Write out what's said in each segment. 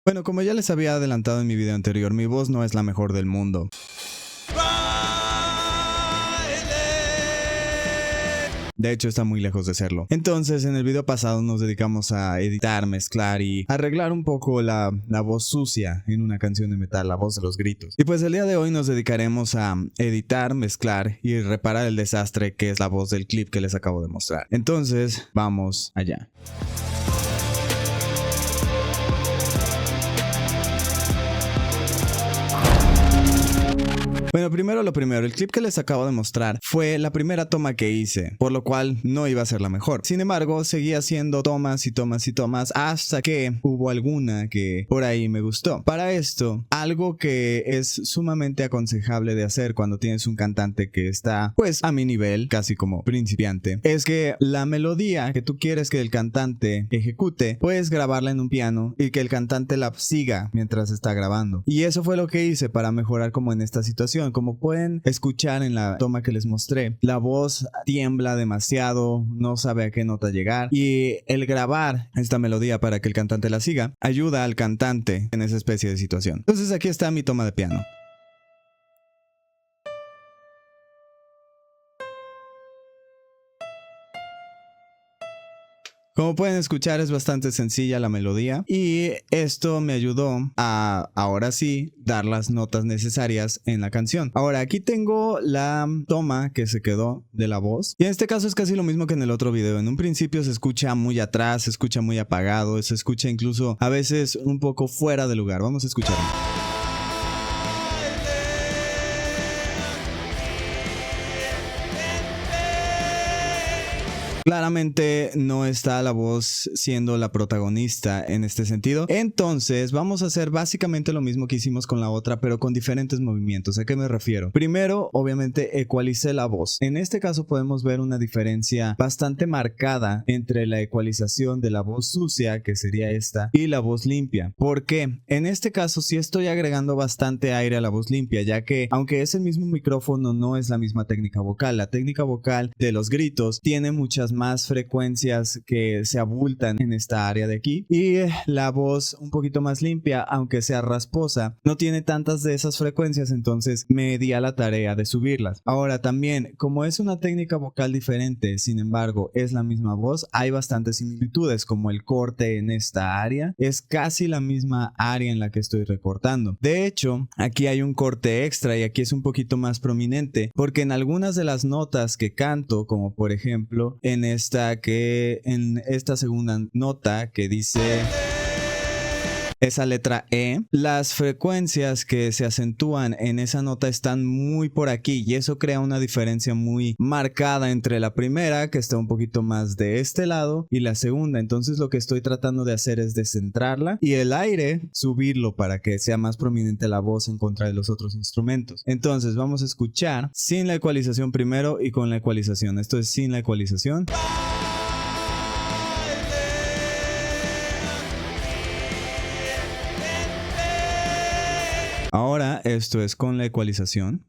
Bueno, como ya les había adelantado en mi video anterior, mi voz no es la mejor del mundo. De hecho, está muy lejos de serlo. Entonces, en el video pasado nos dedicamos a editar, mezclar y arreglar un poco la voz sucia en una canción de metal, la voz de los gritos. Y pues el día de hoy nos dedicaremos a editar, mezclar y reparar el desastre que es la voz del clip que les acabo de mostrar. Entonces, vamos allá. Bueno, primero lo primero, el clip que les acabo de mostrar fue la primera toma que hice, por lo cual no iba a ser la mejor. Sin embargo, seguí haciendo tomas y tomas y tomas hasta que hubo alguna que por ahí me gustó. Para esto, algo que es sumamente aconsejable de hacer cuando tienes un cantante que está pues a mi nivel, casi como principiante, es que la melodía que tú quieres que el cantante ejecute, puedes grabarla en un piano y que el cantante la siga mientras está grabando. Y eso fue lo que hice para mejorar como en esta situación. Como pueden escuchar en la toma que les mostré, la voz tiembla demasiado, no sabe a qué nota llegar, y el grabar esta melodía para que el cantante la siga ayuda al cantante en esa especie de situación. Entonces aquí está mi toma de piano. Como pueden escuchar, es bastante sencilla la melodía y esto me ayudó a, ahora sí, dar las notas necesarias en la canción. Ahora, aquí tengo la toma que se quedó de la voz y en este caso es casi lo mismo que en el otro video. En un principio se escucha muy atrás, se escucha muy apagado, se escucha incluso a veces un poco fuera de lugar. Vamos a escucharlo. Claramente no está la voz siendo la protagonista en este sentido. Entonces vamos a hacer básicamente lo mismo que hicimos con la otra, pero con diferentes movimientos. ¿A qué me refiero? Primero, obviamente, ecualicé la voz. En este caso podemos ver una diferencia bastante marcada entre la ecualización de la voz sucia, que sería esta, y la voz limpia. ¿Por qué? En este caso sí estoy agregando bastante aire a la voz limpia, ya que aunque es el mismo micrófono, no es la misma técnica vocal. La técnica vocal de los gritos tiene muchas más frecuencias que se abultan en esta área de aquí, y la voz un poquito más limpia, aunque sea rasposa, no tiene tantas de esas frecuencias, entonces me di a la tarea de subirlas. Ahora también, como es una técnica vocal diferente, sin embargo es la misma voz, hay bastantes similitudes, como el corte en esta área es casi la misma área en la que estoy recortando. De hecho, aquí hay un corte extra y aquí es un poquito más prominente, porque en algunas de las notas que canto, como por ejemplo en esta segunda nota que dice esa letra E, las frecuencias que se acentúan en esa nota están muy por aquí y eso crea una diferencia muy marcada entre la primera, que está un poquito más de este lado, y la segunda. Entonces lo que estoy tratando de hacer es descentrarla y el aire subirlo para que sea más prominente la voz en contra de los otros instrumentos. Entonces vamos a escuchar sin la ecualización primero y con la ecualización. Esto es sin la ecualización. Ahora esto es con la ecualización.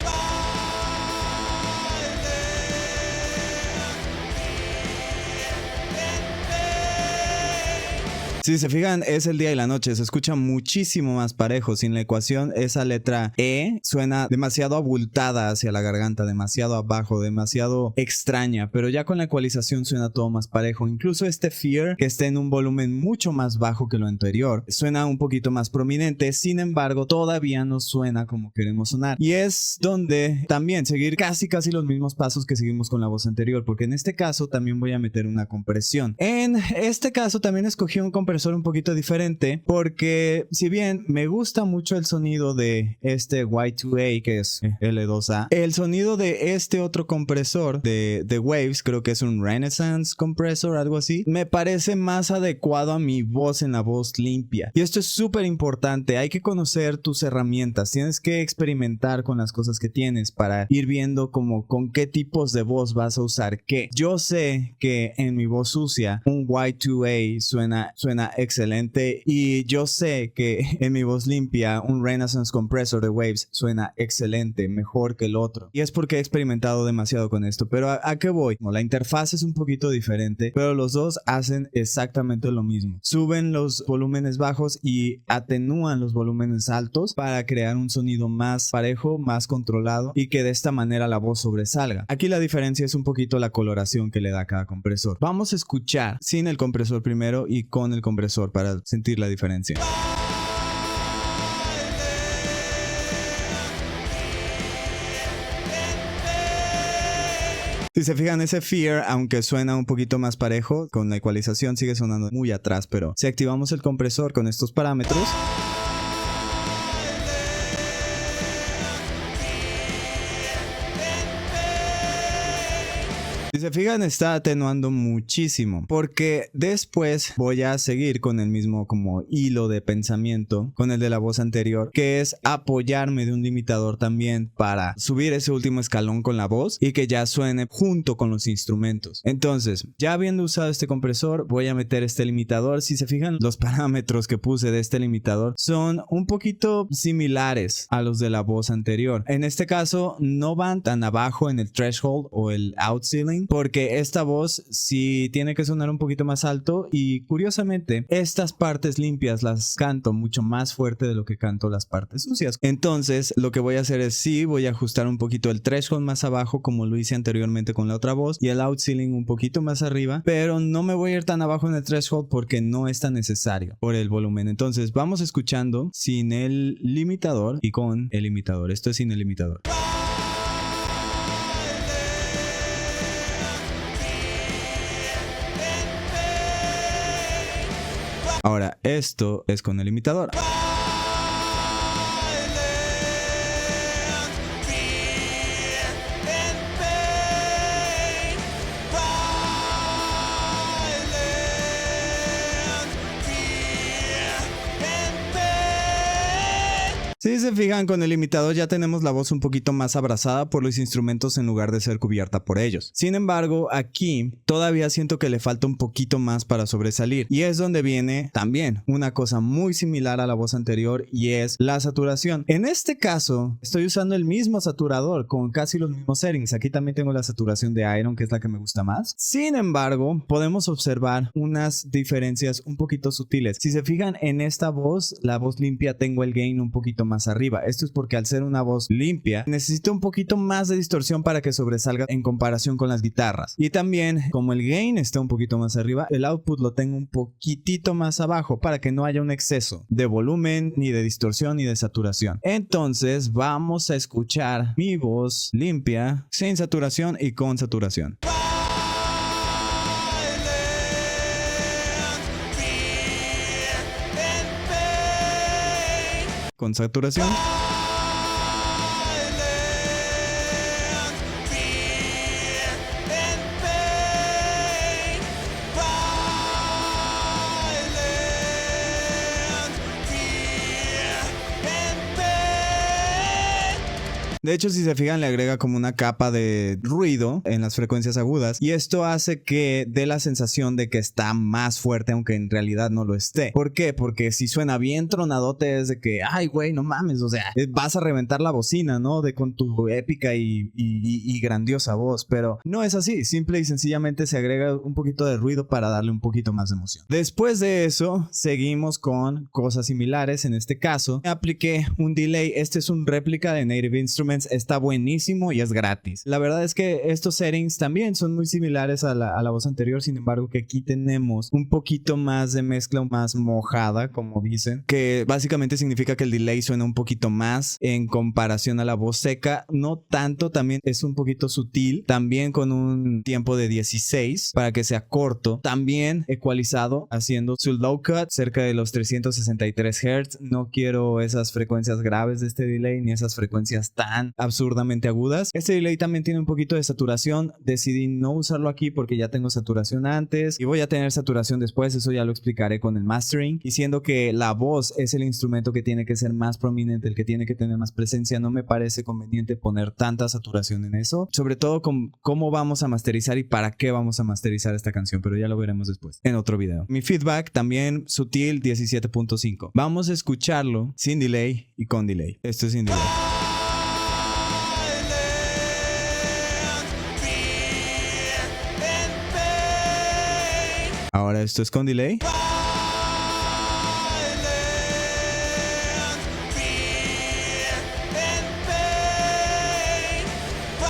Si se fijan, es el día y la noche, se escucha muchísimo más parejo. Sin la ecuación, esa letra E suena demasiado abultada hacia la garganta, demasiado abajo, demasiado extraña, pero ya con la ecualización suena todo más parejo. Incluso este Fear, que está en un volumen mucho más bajo que lo anterior, suena un poquito más prominente, sin embargo, todavía no suena como queremos sonar. Y es donde también seguir casi los mismos pasos que seguimos con la voz anterior, porque en este caso también voy a meter una compresión. En este caso también escogí un compresor un poquito diferente, porque si bien me gusta mucho el sonido de este Y2A, que es L2A, el sonido de este otro compresor de Waves, creo que es un Renaissance Compressor, algo así, me parece más adecuado a mi voz en la voz limpia. Y esto es súper importante, hay que conocer tus herramientas, tienes que experimentar con las cosas que tienes para ir viendo como con qué tipos de voz vas a usar qué. Yo sé que en mi voz sucia un Y2A suena suena excelente y yo sé que en mi voz limpia un Renaissance Compressor de Waves suena excelente, mejor que el otro. Y es porque he experimentado demasiado con esto. Pero ¿a qué voy? No, la interfaz es un poquito diferente, pero los dos hacen exactamente lo mismo. Suben los volúmenes bajos y atenúan los volúmenes altos para crear un sonido más parejo, más controlado y que de esta manera la voz sobresalga. Aquí la diferencia es un poquito la coloración que le da cada compresor. Vamos a escuchar sin el compresor primero y con el compresor para sentir la diferencia. Si se fijan, ese Fear, aunque suena un poquito más parejo, con la ecualización sigue sonando muy atrás, pero si activamos el compresor con estos parámetros, si se fijan, está atenuando muchísimo, porque después voy a seguir con el mismo como hilo de pensamiento con el de la voz anterior, que es apoyarme de un limitador también para subir ese último escalón con la voz y que ya suene junto con los instrumentos. Entonces, ya habiendo usado este compresor, voy a meter este limitador. Si se fijan, los parámetros que puse de este limitador son un poquito similares a los de la voz anterior. En este caso, no van tan abajo en el threshold o el out ceiling, porque esta voz sí tiene que sonar un poquito más alto y curiosamente estas partes limpias las canto mucho más fuerte de lo que canto las partes sucias. Entonces lo que voy a hacer es sí, voy a ajustar un poquito el threshold más abajo como lo hice anteriormente con la otra voz y el out ceiling un poquito más arriba, pero no me voy a ir tan abajo en el threshold porque no es tan necesario por el volumen. Entonces vamos escuchando sin el limitador y con el limitador. Esto es sin el limitador. Ahora, esto es con el limitador. Si se fijan, con el limitador ya tenemos la voz un poquito más abrazada por los instrumentos en lugar de ser cubierta por ellos. Sin embargo, aquí todavía siento que le falta un poquito más para sobresalir y es donde viene también una cosa muy similar a la voz anterior y es la saturación. En este caso, estoy usando el mismo saturador con casi los mismos settings. Aquí también tengo la saturación de Iron, que es la que me gusta más. Sin embargo, podemos observar unas diferencias un poquito sutiles. Si se fijan en esta voz, la voz limpia, tengo el gain un poquito más arriba. Esto es porque al ser una voz limpia necesito un poquito más de distorsión para que sobresalga en comparación con las guitarras. Y también, como el gain está un poquito más arriba, el output lo tengo un poquitito más abajo para que no haya un exceso de volumen, ni de distorsión, ni de saturación. Entonces vamos a escuchar mi voz limpia sin saturación y con saturación. Con saturación. De hecho, si se fijan, le agrega como una capa de ruido en las frecuencias agudas y esto hace que dé la sensación de que está más fuerte, aunque en realidad no lo esté. ¿Por qué? Porque si suena bien tronadote es de que, ay güey, no mames, o sea, vas a reventar la bocina, ¿no? Con tu épica y grandiosa voz, pero no es así. Simple y sencillamente se agrega un poquito de ruido para darle un poquito más de emoción. Después de eso, seguimos con cosas similares. En este caso, apliqué un delay. Este es un réplica de Native Instruments. Está buenísimo y es gratis. La verdad es que estos settings también son muy similares a la voz anterior, sin embargo que aquí tenemos un poquito más de mezcla más mojada, como dicen, que básicamente significa que el delay suena un poquito más en comparación a la voz seca, no tanto, también es un poquito sutil, también con un tiempo de 16 para que sea corto, también ecualizado, haciendo su low cut cerca de los 363 Hz. No quiero esas frecuencias graves de este delay ni esas frecuencias tan tan absurdamente agudas. Este delay también tiene un poquito de saturación. Decidí no usarlo aquí porque ya tengo saturación antes y voy a tener saturación después. Eso ya lo explicaré con el mastering. Y siendo que la voz es el instrumento que tiene que ser más prominente, el que tiene que tener más presencia, no me parece conveniente poner tanta saturación en eso. Sobre todo con cómo vamos a masterizar y para qué vamos a masterizar esta canción, pero ya lo veremos después en otro video. Mi feedback también sutil 17.5. Vamos a escucharlo sin delay y con delay. Esto es sin delay. Ahora esto es con delay.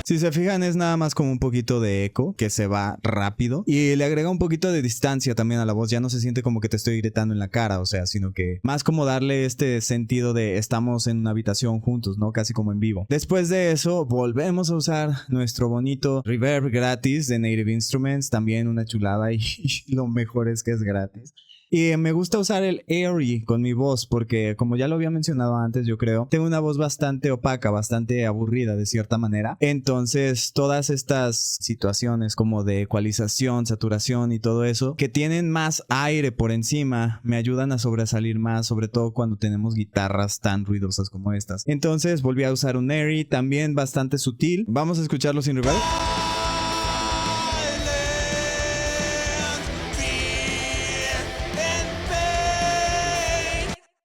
Si se fijan, es nada más como un poquito de eco que se va rápido y le agrega un poquito de distancia también a la voz. Ya no se siente como que te estoy gritando en la cara, o sea, sino que más como darle este sentido de estamos en una habitación juntos, ¿no? Casi como en vivo. Después de eso, volvemos a usar nuestro bonito reverb gratis de Native Instruments, también una chulada y lo mejor es que es gratis. Y me gusta usar el Airy con mi voz porque, como ya lo había mencionado antes, yo creo, tengo una voz bastante opaca, bastante aburrida de cierta manera. Entonces, todas estas situaciones como de ecualización, saturación y todo eso, que tienen más aire por encima, me ayudan a sobresalir más, sobre todo cuando tenemos guitarras tan ruidosas como estas. Entonces, volví a usar un Airy, también bastante sutil. Vamos a escucharlo sin reverb.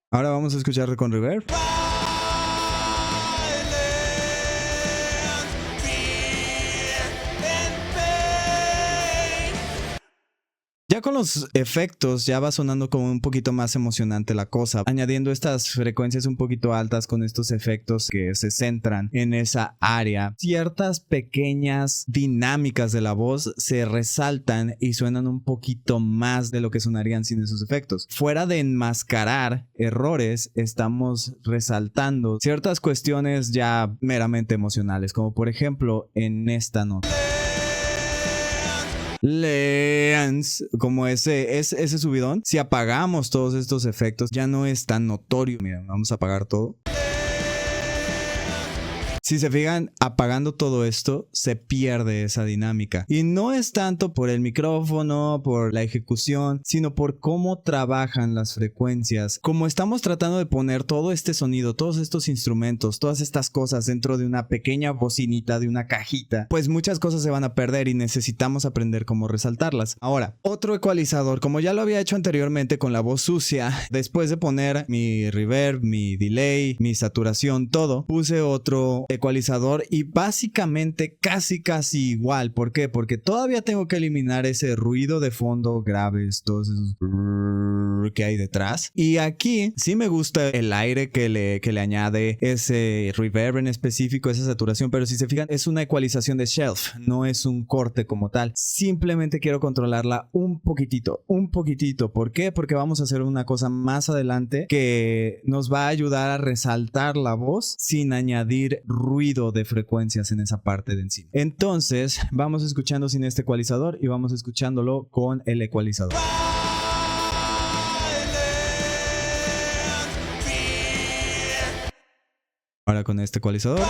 Ahora vamos a escuchar con reverb. Ya con los efectos ya va sonando como un poquito más emocionante la cosa, añadiendo estas frecuencias un poquito altas con estos efectos que se centran en esa área. Ciertas pequeñas dinámicas de la voz se resaltan y suenan un poquito más de lo que sonarían sin esos efectos. Fuera de enmascarar errores, estamos resaltando ciertas cuestiones ya meramente emocionales, como por ejemplo en esta nota. Leans, como ese subidón. Si apagamos todos estos efectos, ya no es tan notorio. Miren, vamos a apagar todo. Si se fijan, apagando todo esto, se pierde esa dinámica. Y no es tanto por el micrófono, por la ejecución, sino por cómo trabajan las frecuencias. Como estamos tratando de poner todo este sonido, todos estos instrumentos, todas estas cosas dentro de una pequeña bocinita, de una cajita, pues muchas cosas se van a perder y necesitamos aprender cómo resaltarlas. Ahora, otro ecualizador, como ya lo había hecho anteriormente con la voz sucia, después de poner mi reverb, mi delay, mi saturación, todo, puse otro ecualizador y básicamente casi igual. ¿Por qué? Porque todavía tengo que eliminar ese ruido de fondo, graves, todos esos que hay detrás. Y aquí sí me gusta el aire que le añade ese reverb en específico, esa saturación, pero si se fijan es una ecualización de shelf, no es un corte como tal. Simplemente quiero controlarla un poquitito. ¿Por qué? Porque vamos a hacer una cosa más adelante que nos va a ayudar a resaltar la voz sin añadir ruido de frecuencias en esa parte de encima. Entonces vamos escuchando sin este ecualizador y vamos escuchándolo con el ecualizador. Ahora con este ecualizador.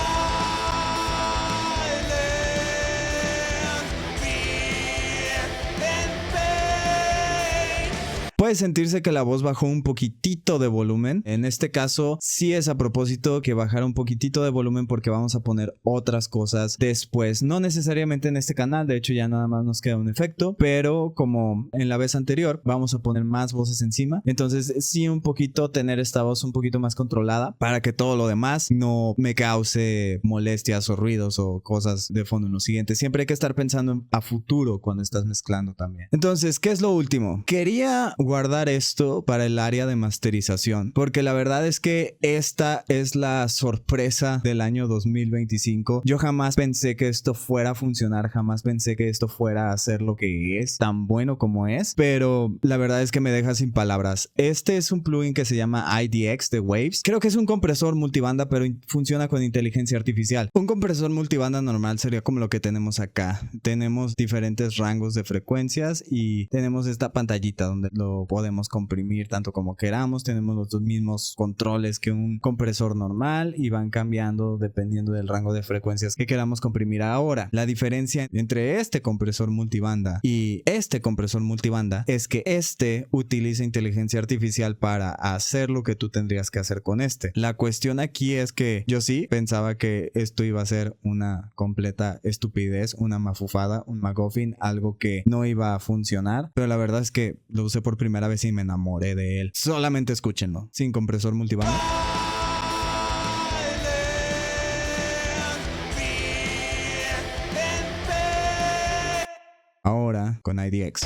Puede sentirse que la voz bajó un poquitito de volumen. En este caso sí es a propósito que bajara un poquitito de volumen porque vamos a poner otras cosas después. No necesariamente en este canal, de hecho ya nada más nos queda un efecto, pero como en la vez anterior vamos a poner más voces encima. Entonces sí un poquito tener esta voz un poquito más controlada para que todo lo demás no me cause molestias o ruidos o cosas de fondo en lo siguiente. Siempre hay que estar pensando a futuro cuando estás mezclando también. Entonces, ¿qué es lo último? Quería guardar esto para el área de masterización, porque la verdad es que esta es la sorpresa del año 2025. Yo jamás pensé que esto fuera a funcionar, jamás pensé que esto fuera a ser lo que es, tan bueno como es, pero la verdad es que me deja sin palabras. Este es un plugin que se llama IDX de Waves. Creo que es un compresor multibanda, pero funciona con inteligencia artificial. Un compresor multibanda normal sería como lo que tenemos acá. Tenemos diferentes rangos de frecuencias y tenemos esta pantallita donde lo podemos comprimir tanto como queramos, tenemos los mismos controles que un compresor normal y van cambiando dependiendo del rango de frecuencias que queramos comprimir. Ahora, la diferencia entre este compresor multibanda y este compresor multibanda es que este utiliza inteligencia artificial para hacer lo que tú tendrías que hacer con este. La cuestión aquí es que yo sí pensaba que esto iba a ser una completa estupidez, una mafufada, un MacGuffin, algo que no iba a funcionar, pero la verdad es que lo usé por primera vez y me enamoré de él. Solamente escúchenlo, sin compresor multibanda. Ahora con IDX.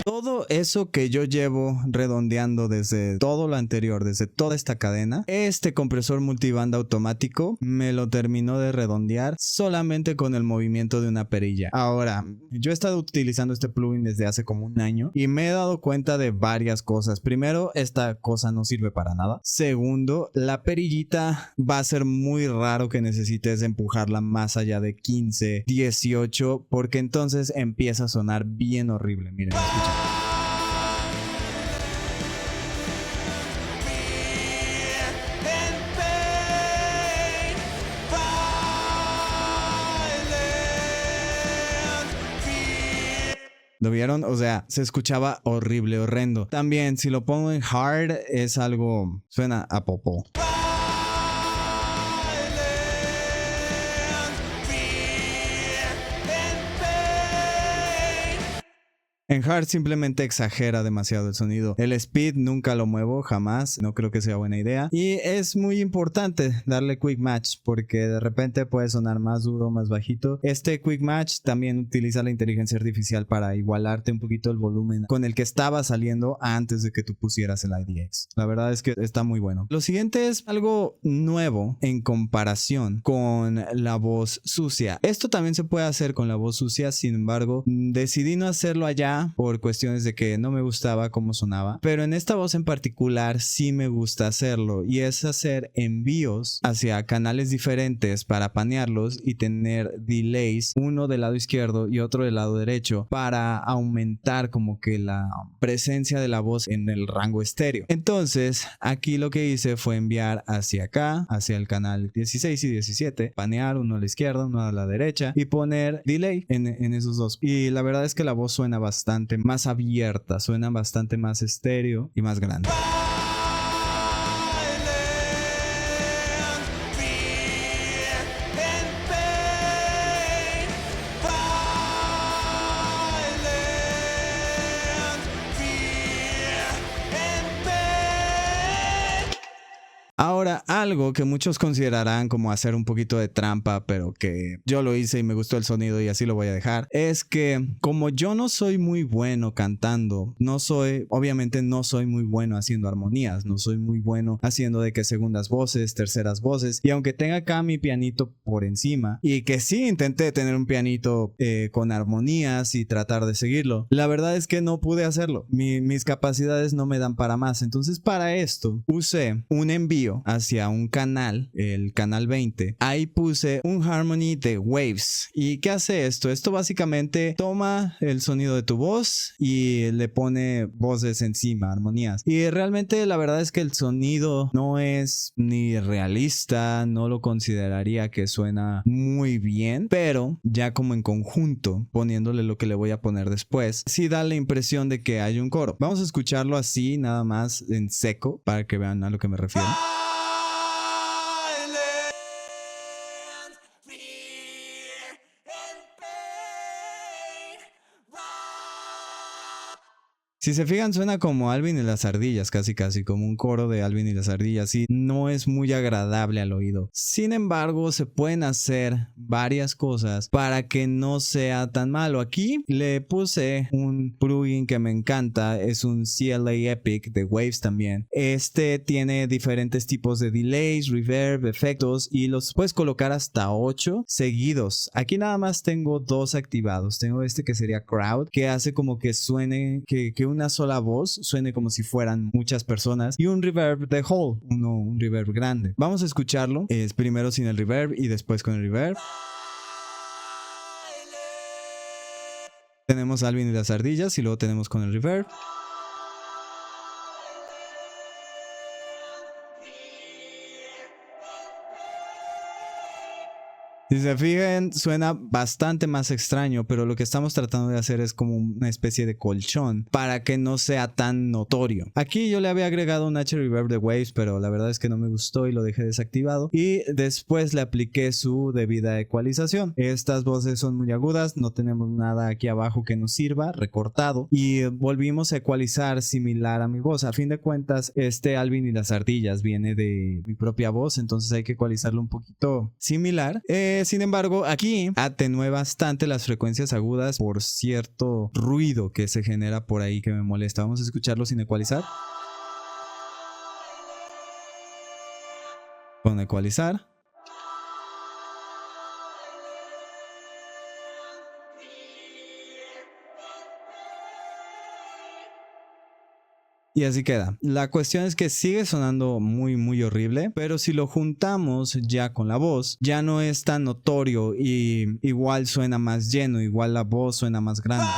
Todo eso que yo llevo redondeando desde todo lo anterior, desde toda esta cadena, este compresor multibanda automático me lo terminó de redondear solamente con el movimiento de una perilla. Ahora, yo he estado utilizando este plugin desde hace como un año y me he dado cuenta de varias cosas. Primero, esta cosa no sirve para nada. Segundo, la perillita va a ser muy raro que necesites empujarla más allá de 15, 18, porque entonces empieza a sonar bien horrible. Miren, escuchen. ¿Lo vieron? O sea, se escuchaba horrible, horrendo. También, si lo pongo en hard, es algo... suena a popó. En hard simplemente exagera demasiado el sonido. El speed nunca lo muevo, jamás. No creo que sea buena idea. Y es muy importante darle quick match porque de repente puede sonar más duro, más bajito. Este quick match también utiliza la inteligencia artificial para igualarte un poquito el volumen con el que estaba saliendo antes de que tú pusieras el IDX. La verdad es que está muy bueno. Lo siguiente es algo nuevo en comparación con la voz sucia. Esto también se puede hacer con la voz sucia, sin embargo, decidí no hacerlo allá por cuestiones de que no me gustaba cómo sonaba, pero en esta voz en particular sí me gusta hacerlo y es hacer envíos hacia canales diferentes para panearlos y tener delays, uno del lado izquierdo y otro del lado derecho, para aumentar como que la presencia de la voz en el rango estéreo. Entonces aquí lo que hice fue enviar hacia acá, hacia el canal 16 y 17, panear uno a la izquierda, uno a la derecha y poner delay en esos dos, y la verdad es que la voz suena bastante más abierta, suena bastante más estéreo y más grande. Ahora, algo que muchos considerarán como hacer un poquito de trampa, pero que yo lo hice y me gustó el sonido y así lo voy a dejar, es que como yo no soy muy bueno cantando, obviamente no soy muy bueno haciendo armonías, no soy muy bueno haciendo de que segundas voces, terceras voces, y aunque tenga acá mi pianito por encima, y que sí intenté tener un pianito con armonías y tratar de seguirlo, la verdad es que no pude hacerlo, mis capacidades no me dan para más. Entonces para esto usé un envío hacia un canal, el canal 20. Ahí puse un harmony de waves. ¿Y qué hace esto? Esto básicamente toma el sonido de tu voz y le pone voces encima, armonías. Y realmente la verdad es que el sonido no es ni realista, no lo consideraría que suena muy bien, pero ya como en conjunto, poniéndole lo que le voy a poner después, sí da la impresión de que hay un coro. Vamos a escucharlo así, nada más en seco, para que vean a lo que me refiero. Si se fijan, suena como Alvin y las ardillas, casi casi como un coro de Alvin y las ardillas, y no es muy agradable al oído. Sin embargo, se pueden hacer varias cosas para que no sea tan malo. Aquí le puse un plugin que me encanta, es un CLA Epic de Waves también. Este tiene diferentes tipos de delays, reverb, efectos, y los puedes colocar hasta 8 seguidos. Aquí nada más tengo 2 activados. Tengo este que sería Crowd, que hace como que suene, que una sola voz suene como si fueran muchas personas, y un reverb de Hall, un reverb grande. Vamos a escucharlo, es primero sin el reverb y después con el reverb. Tenemos Alvin y las ardillas y luego tenemos con el reverb. Si se fijan, suena bastante más extraño, pero lo que estamos tratando de hacer es como una especie de colchón para que no sea tan notorio. Aquí yo le había agregado un H-Reverb de Waves, pero la verdad es que no me gustó y lo dejé desactivado. Y después le apliqué su debida ecualización. Estas voces son muy agudas, no tenemos nada aquí abajo que nos sirva, recortado. Y volvimos a ecualizar similar a mi voz. A fin de cuentas, este Alvin y las ardillas viene de mi propia voz, entonces hay que ecualizarlo un poquito similar. Sin embargo, aquí atenué bastante las frecuencias agudas por cierto ruido que se genera por ahí que me molesta. Vamos a escucharlo sin ecualizar. Con ecualizar. Y así queda. La cuestión es que sigue sonando muy horrible, pero si lo juntamos ya con la voz, ya no es tan notorio y igual suena más lleno, igual la voz suena más grande.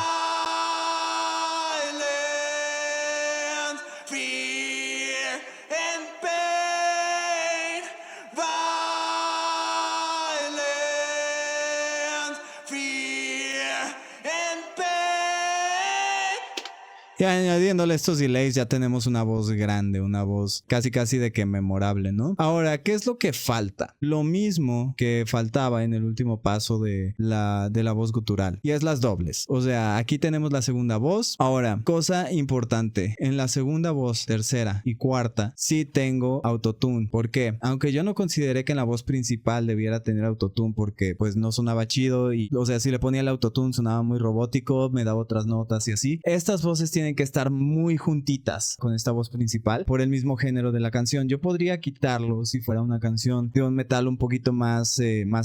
Y añadiéndole estos delays ya tenemos una voz grande, una voz casi de que memorable, ¿no? Ahora, ¿qué es lo que falta? Lo mismo que faltaba en el último paso de la voz gutural, y es las dobles. O sea, aquí tenemos la segunda voz. Ahora, cosa importante, en la segunda voz, tercera y cuarta, sí tengo autotune. ¿Por qué? Aunque yo no consideré que en la voz principal debiera tener autotune porque pues no sonaba chido y, o sea, si le ponía el autotune sonaba muy robótico, me daba otras notas y así. Estas voces tienen que estar muy juntitas con esta voz principal por el mismo género de la canción. Yo podría quitarlo si fuera una canción de un metal un poquito más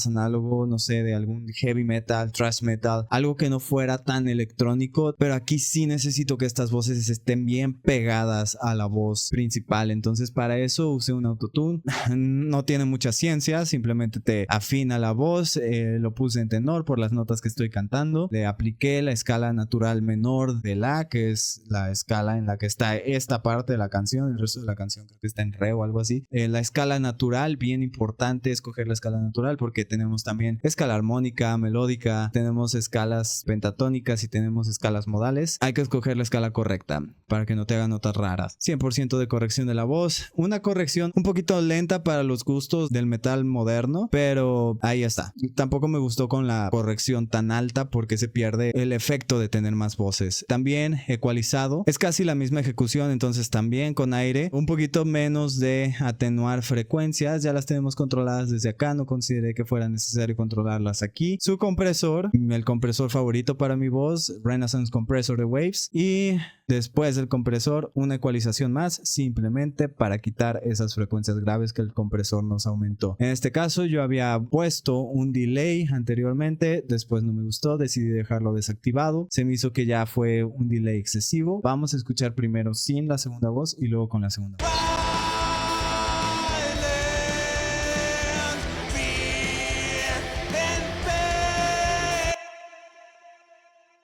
análogo, no sé, de algún heavy metal, thrash metal, algo que no fuera tan electrónico, pero aquí sí necesito que estas voces estén bien pegadas a la voz principal. Entonces para eso usé un autotune. No tiene mucha ciencia, simplemente te afina la voz. Lo puse en tenor por las notas que estoy cantando. Le apliqué la escala natural menor de la, que es la escala en la que está esta parte de la canción. El resto de la canción creo que está en re o algo así. La escala natural, bien importante escoger la escala natural porque tenemos también escala armónica, melódica, tenemos escalas pentatónicas y tenemos escalas modales. Hay que escoger la escala correcta para que no te hagan notas raras. 100% de corrección de la voz, una corrección un poquito lenta para los gustos del metal moderno, pero ahí está. Tampoco me gustó con la corrección tan alta porque se pierde el efecto de tener más voces. También ecualizado, es casi la misma ejecución, entonces también con aire, un poquito menos de atenuar frecuencias, ya las tenemos controladas desde acá, no consideré que fuera necesario controlarlas aquí. Su compresor, el compresor favorito para mi voz, Renaissance Compressor de Waves, y después del compresor una ecualización más simplemente para quitar esas frecuencias graves que el compresor nos aumentó. En este caso yo había puesto un delay anteriormente, después no me gustó, decidí dejarlo desactivado, se me hizo que ya fue un delay excesivo. Vamos a escuchar primero sin la segunda voz y luego con la segunda voz.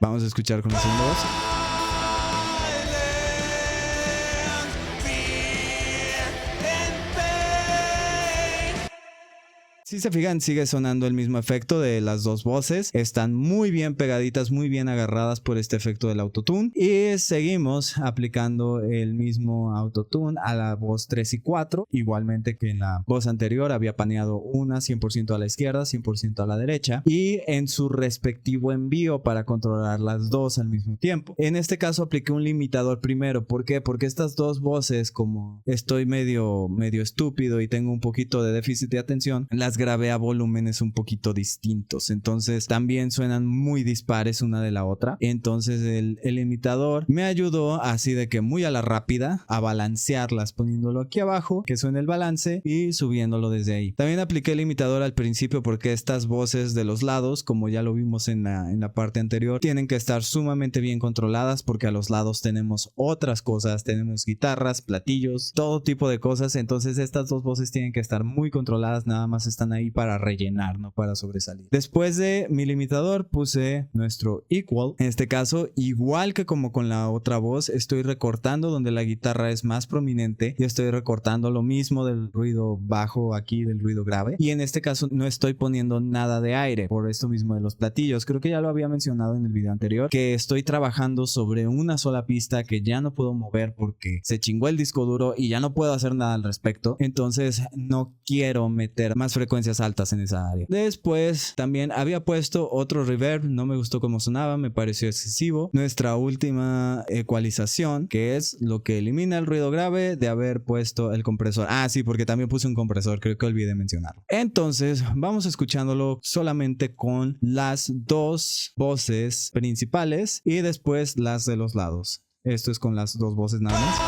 Vamos a escuchar con la segunda voz. Si se fijan, sigue sonando el mismo efecto de las dos voces. Están muy bien pegaditas, muy bien agarradas por este efecto del autotune. Y seguimos aplicando el mismo autotune a la voz 3 y 4. Igualmente que en la voz anterior había paneado una 100% a la izquierda, 100% a la derecha. Y en su respectivo envío para controlar las dos al mismo tiempo. En este caso apliqué un limitador primero. ¿Por qué? Porque estas dos voces, como estoy medio estúpido y tengo un poquito de déficit de atención, las grabé a volúmenes un poquito distintos. Entonces también suenan muy dispares una de la otra. Entonces el limitador me ayudó así de que muy a la rápida a balancearlas, poniéndolo aquí abajo, que suene el balance, y subiéndolo desde ahí. También apliqué el limitador al principio porque estas voces de los lados, como ya lo vimos en la parte anterior, tienen que estar sumamente bien controladas porque a los lados tenemos otras cosas, tenemos guitarras, platillos, todo tipo de cosas. Entonces estas dos voces tienen que estar muy controladas, nada más están ahí para rellenar, no para sobresalir. Después de mi limitador puse nuestro equal. En este caso, igual que como con la otra voz, estoy recortando donde la guitarra es más prominente y estoy recortando lo mismo del ruido bajo aquí, del ruido grave. Y en este caso no estoy poniendo nada de aire por esto mismo de los platillos. Creo que ya lo había mencionado en el video anterior, que estoy trabajando sobre una sola pista que ya no puedo mover porque se chingó el disco duro y ya no puedo hacer nada al respecto. Entonces no quiero meter más frecuencias altas en esa área. Después también había puesto otro reverb, no me gustó cómo sonaba, me pareció excesivo. Nuestra última ecualización, que es lo que elimina el ruido grave de haber puesto el compresor. Ah, sí, porque también puse un compresor, creo que olvidé mencionarlo. Entonces vamos escuchándolo solamente con las dos voces principales y después las de los lados. Esto es con las dos voces nada más.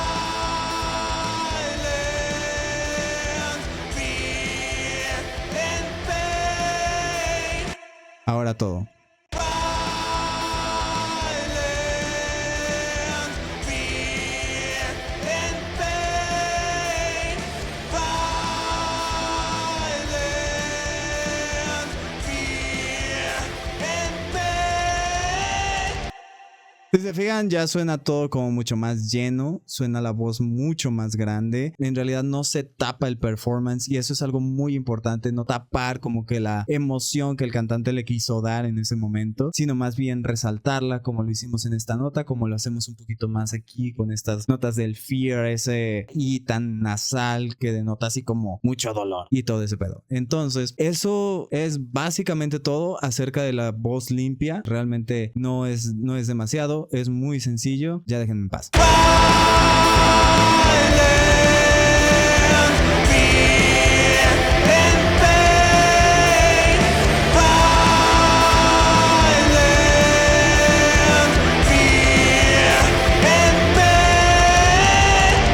Ahora todo. Si se fijan, ya suena todo como mucho más lleno, suena la voz mucho más grande. En realidad no se tapa el performance y eso es algo muy importante, no tapar como que la emoción que el cantante le quiso dar en ese momento, sino más bien resaltarla como lo hicimos en esta nota, como lo hacemos un poquito más aquí con estas notas del fear, ese y tan nasal que denota así como mucho dolor y todo ese pedo. Entonces, eso es básicamente todo acerca de la voz limpia. Realmente no es demasiado. Es muy sencillo, ya déjenme en paz.